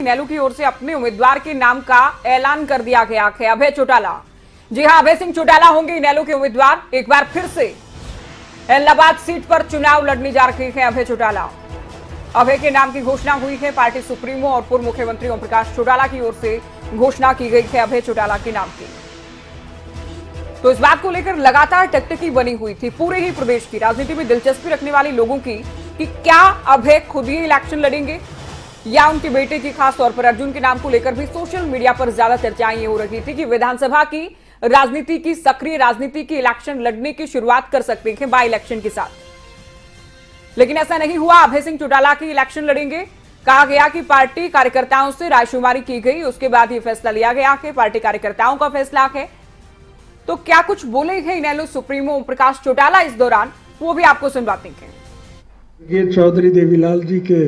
इनेलो की ओर से अपने उम्मीदवार के नाम का ऐलान कर दिया गया है, अभय चौटाला। जी हां, अभय सिंह चौटाला होंगे इनेलो के उम्मीदवार। एक बार फिर से इलाहाबाद सीट पर चुनाव लड़ने जा रहे हैं अभय चौटाला। अभय के नाम की घोषणा हुई है। पार्टी सुप्रीमो और पूर्व मुख्यमंत्री ओम प्रकाश चौटाला की ओर से घोषणा की गई है अभय चौटाला के नाम की। तो इस बात को लेकर लगातार टकटकी बनी हुई थी पूरे ही प्रदेश की राजनीति में दिलचस्पी रखने वाले लोगों की कि क्या अभय खुद ही इलेक्शन लड़ेंगे या उनके बेटे की, खास तौर पर अर्जुन के नाम को लेकर भी सोशल मीडिया पर ज्यादा चर्चाएं ये हो रही थी कि विधानसभा की राजनीति की, सक्रिय राजनीति की इलेक्शन लड़ने की शुरुआत कर सकते हैं बाय इलेक्शन के साथ। लेकिन ऐसा नहीं हुआ। अभय सिंह चौटाला की इलेक्शन लड़ेंगे। कहा गया कि पार्टी कार्यकर्ताओं से रायशुमारी की गई, उसके बाद यह फैसला लिया गया कि पार्टी कार्यकर्ताओं का फैसला है। तो क्या कुछ बोले हैं इनेलो सुप्रीमो ओम प्रकाश चौटाला इस दौरान, वो भी आपको सुनवाते हैं। ये चौधरी देवीलाल जी के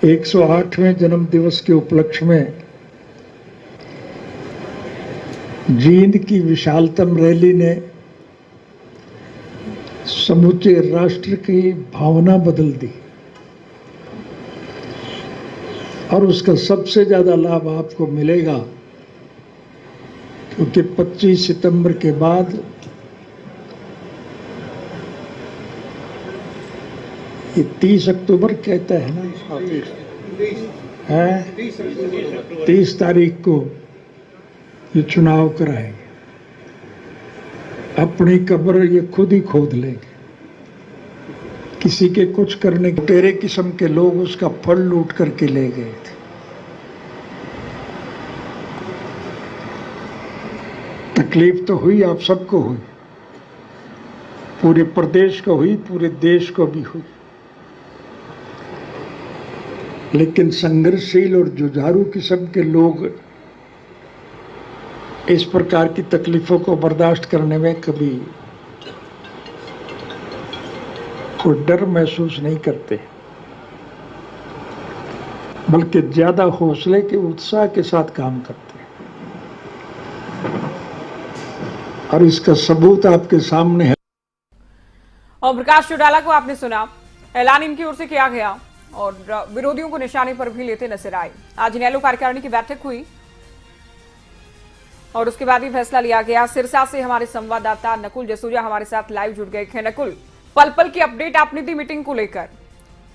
108वें जन्म दिवस के उपलक्ष्य में जींद की विशालतम रैली ने समूचे राष्ट्र की भावना बदल दी और उसका सबसे ज्यादा लाभ आपको मिलेगा क्योंकि 25 सितंबर के बाद ये 30 अक्टूबर कहता है ना, है 30 तारीख को ये चुनाव कराएंगे। अपनी कब्र ये खुद ही खोद लेंगे। किसी के कुछ करने के तेरे किस्म के लोग उसका फल लूट करके ले गए थे। तकलीफ तो हुई, आप सबको हुई, पूरे प्रदेश को हुई, पूरे देश को भी हुई, लेकिन संघर्षशील और जुझारू किस्म के लोग इस प्रकार की तकलीफों को बर्दाश्त करने में कभी कोई डर महसूस नहीं करते, बल्कि ज्यादा हौसले के उत्साह के साथ काम करते हैं। और इसका सबूत आपके सामने है। ओम प्रकाश चौटाला को आपने सुना, ऐलान इनकी ओर से किया गया और विरोधियों को निशाने पर भी लेते नजर आए। आज इनेलो कार्यकारिणी की बैठक हुई और उसके बाद ही फैसला लिया गया। सिरसा से हमारे संवाददाता नकुल जसूजा हमारे साथ लाइव जुड़ गए हैं। नकुल, पल पल की अपडेट आपने दी मीटिंग को लेकर,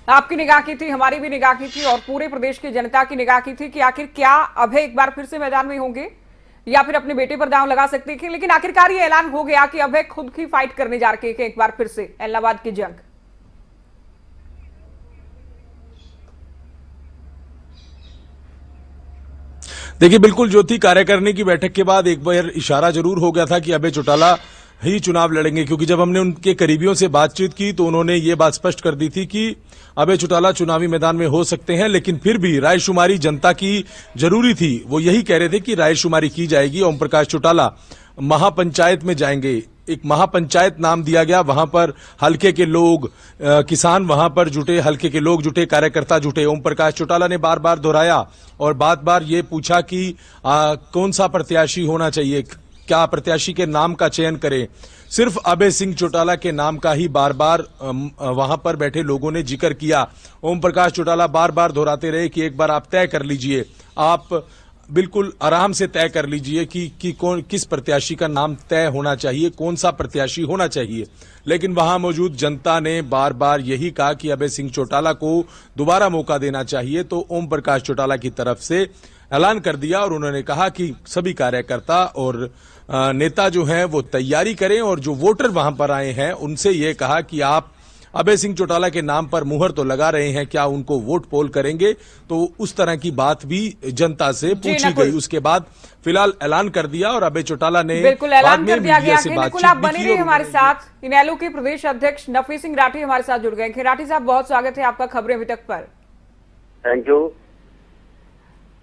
आपकी निगाह की थी, हमारी भी निगाह की थी और पूरे प्रदेश की जनता की निगाह की थी कि आखिर क्या अभय एक बार फिर से मैदान में होंगे या फिर अपने बेटे पर दांव लगा सकते हैं। लेकिन आखिरकार ये ऐलान हो गया कि अभय खुद की फाइट करने जा रहे हैं एक बार फिर से इलाहाबाद की जंग। देखिए, बिल्कुल ज्योति, कार्यकारिणी की बैठक के बाद एक बार इशारा जरूर हो गया था कि अभय चौटाला ही चुनाव लड़ेंगे, क्योंकि जब हमने उनके करीबियों से बातचीत की तो उन्होंने ये बात स्पष्ट कर दी थी कि अभय चौटाला चुनावी मैदान में हो सकते हैं, लेकिन फिर भी रायशुमारी जनता की जरूरी थी। वो यही कह रहे थे कि रायशुमारी की जाएगी। ओम प्रकाश चौटाला महापंचायत में जाएंगे, एक महापंचायत नाम दिया गया। वहां पर हल्के के लोग, किसान वहां पर जुटे, हल्के के लोग जुटे, कार्यकर्ता जुटे। ओम प्रकाश चौटाला ने बार बार दोहराया और बार बार ये पूछा कि कौन सा प्रत्याशी होना चाहिए, क्या प्रत्याशी के नाम का चयन करें। सिर्फ अभय सिंह चौटाला के नाम का ही बार बार वहां पर बैठे लोगों ने जिक्र किया। ओम प्रकाश चौटाला बार बार दोहराते रहे कि एक बार आप तय कर लीजिए, आप बिल्कुल आराम से तय कर लीजिए कि कौन, किस प्रत्याशी का नाम तय होना चाहिए, कौन सा प्रत्याशी होना चाहिए। लेकिन वहां मौजूद जनता ने बार बार यही कहा कि अभय सिंह चौटाला को दोबारा मौका देना चाहिए। तो ओम प्रकाश चौटाला की तरफ से ऐलान कर दिया और उन्होंने कहा कि सभी कार्यकर्ता और नेता जो हैं वो तैयारी करें और जो वोटर वहां पर आए हैं उनसे ये कहा कि आप अभय सिंह चौटाला के नाम पर मुहर तो लगा रहे हैं, क्या उनको वोट पोल करेंगे। तो उस तरह की बात भी जनता से पूछी गई। उसके बाद फिलहाल ऐलान कर दिया और अभय चौटाला ने बिल्कुल ऐलान कर दिया गया। नकुल, आप बने रहिए हमारे साथ। इनेलो के प्रदेश अध्यक्ष नफी सिंह राठी हमारे साथ जुड़ गए। राठी साहब, बहुत स्वागत है आपका खबरें अभी तक पर। Thank you.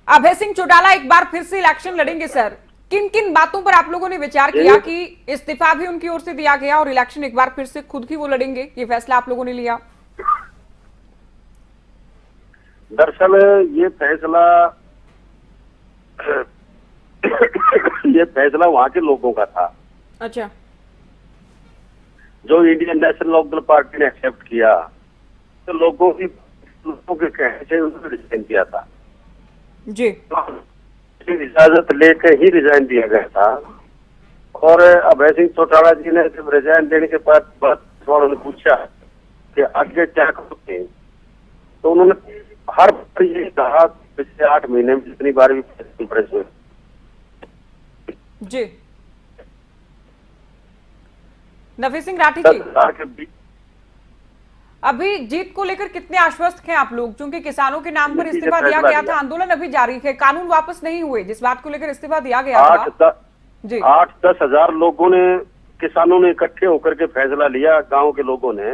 अभय सिंह चौटाला एक बार फिर से इलेक्शन लड़ेंगे सर, किन किन बातों पर आप लोगों ने विचार किया कि इस्तीफा भी उनकी ओर से दिया गया और इलेक्शन एक बार फिर से खुद ही वो लड़ेंगे, ये फैसला आप लोगों ने लिया? दरअसल ये फैसला वहां के लोगों का था। अच्छा। जो इंडियन नेशनल लोकदल पार्टी ने एक्सेप्ट किया, तो लोगों की लोगों के कहने से उन्होंने रिजाइन दिया था। जी इजाजत लेकर ही रिजाइन दिया गया था। और अभय सिंह चौटाला जी ने जब रिजाइन देने के बाद वालों ने पूछा कि आगे क्या करोगे, तो उन्होंने हर बार ये कहा पिछले 8 महीने में जितनी बार भी प्रेस हुई। जी नफी सिंह राठी जी, अभी जीत को लेकर कितने आश्वस्त हैं आप लोग? क्योंकि किसानों के नाम पर इस्तीफा दिया गया था, आंदोलन अभी जारी है, कानून वापस नहीं हुए, जिस बात को लेकर इस्तीफा दिया गया था। जी 8-10 हजार लोगों ने, किसानों ने इकट्ठे होकर के फैसला लिया, गांव के लोगों ने,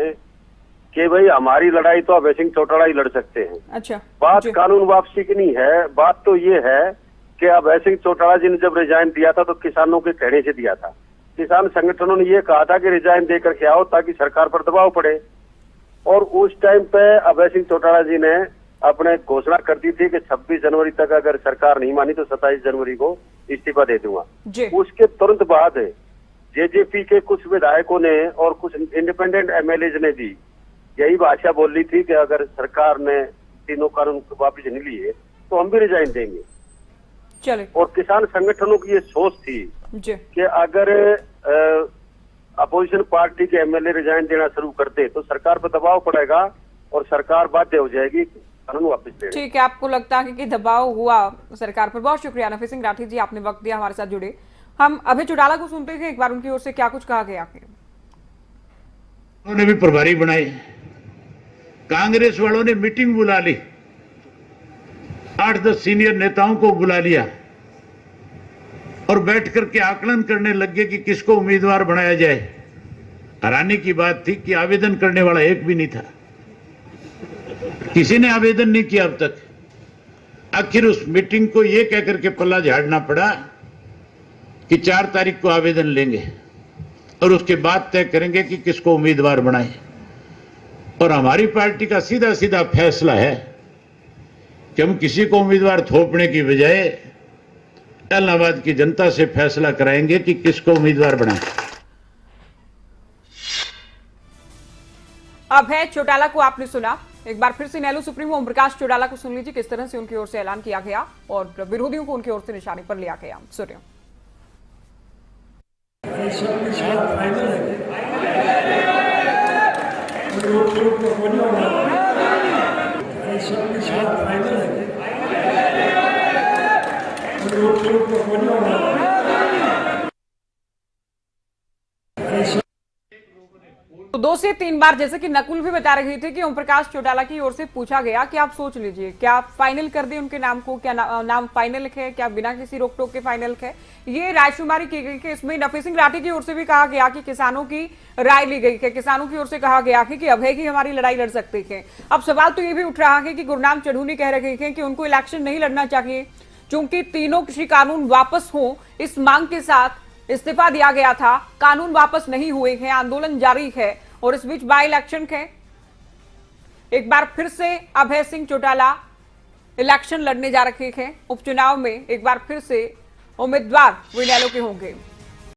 कि भाई हमारी लड़ाई तो अभय सिंह चौटाला ही लड़ सकते हैं। अच्छा, बात कानून वापसी की नहीं है, बात तो ये है कि अभय सिंह चौटाला जी ने जब रिजाइन दिया था तो किसानों के कहने से दिया था। किसान संगठनों ने ये कहा था कि रिजाइन देकर के आओ ताकि सरकार पर दबाव पड़े। और उस टाइम पे अभय सिंह चौटाला जी ने अपने घोषणा कर दी थी कि 26 जनवरी तक अगर सरकार नहीं मानी तो 27 जनवरी को इस्तीफा दे दूंगा। उसके तुरंत बाद जेजेपी के कुछ विधायकों ने और कुछ इंडिपेंडेंट एमएलए ने भी यही भाषा बोली थी कि अगर सरकार ने तीनों कानून वापस नहीं लिए तो हम भी रिजाइन देंगे। चले। और किसान संगठनों की ये सोच थी कि अगर अपोजिशन पार्टी के एमएलए रिजाइन देना शुरू करते तो सरकार पर दबाव पड़ेगा और सरकार बाध्य हो जाएगी कानून वापस देने। ठीक है, आपको लगता है कि दबाव हुआ सरकार पर। बहुत शुक्रिया नफी सिंह राठी जी, आपने वक्त दिया, हमारे साथ जुड़े। हम अभय चौटाला को सुनते हैं, एक बार उनकी ओर से क्या कुछ कहा गया। उन्होंने भी प्रभारी बनाए, कांग्रेस वालों ने मीटिंग बुला ली, 8-10 सीनियर नेताओं को बुला लिया और बैठ करके आकलन करने लग गए कि किसको उम्मीदवार बनाया जाए। हैरानी की बात थी कि आवेदन करने वाला एक भी नहीं था, किसी ने आवेदन नहीं किया अब तक। आखिर उस मीटिंग को यह कहकर के पल्ला झाड़ना पड़ा कि 4 तारीख को आवेदन लेंगे और उसके बाद तय करेंगे कि किसको उम्मीदवार बनाए। और हमारी पार्टी का सीधा सीधा फैसला है कि हम किसी को उम्मीदवार थोपने की बजाय इलाहाबाद की जनता से फैसला कराएंगे कि किसको उम्मीदवार बनाएं। अभय चौटाला को आपने सुना, एक बार फिर से इनेलो सुप्रीमो ओम प्रकाश चौटाला को सुन लीजिए, किस तरह से उनकी ओर से ऐलान किया गया और विरोधियों को उनकी ओर से निशाने पर लिया गया। सुनिए। तो 2 से 3 बार, जैसे कि नकुल भी बता रही थी कि ओम प्रकाश चौटाला की ओर से पूछा गया कि आप सोच लीजिए, क्या फाइनल कर दिए उनके नाम को, क्या नाम फाइनल है, क्या बिना किसी रोक टोक के फाइनल है। ये रायशुमारी की गई कि इसमें नफी सिंह राठी की ओर से भी कहा गया कि किसानों की राय ली गई है, किसानों की ओर से कहा गया है कि अभय की हमारी लड़ाई लड़ सकते हैं। अब सवाल तो ये भी उठ रहा है कि गुरनाम चढ़ूनी कह रहे हैं कि उनको इलेक्शन नहीं लड़ना चाहिए, चूंकि तीनों कृषि कानून वापस हो इस मांग के साथ इस्तीफा दिया गया था, कानून वापस नहीं हुए हैं, आंदोलन जारी है और इस बीच बाई इलेक्शन है। एक बार फिर से अभय सिंह चौटाला इलेक्शन लड़ने जा रहे हैं, उपचुनाव में एक बार फिर से उम्मीदवार वो इनेलो के होंगे।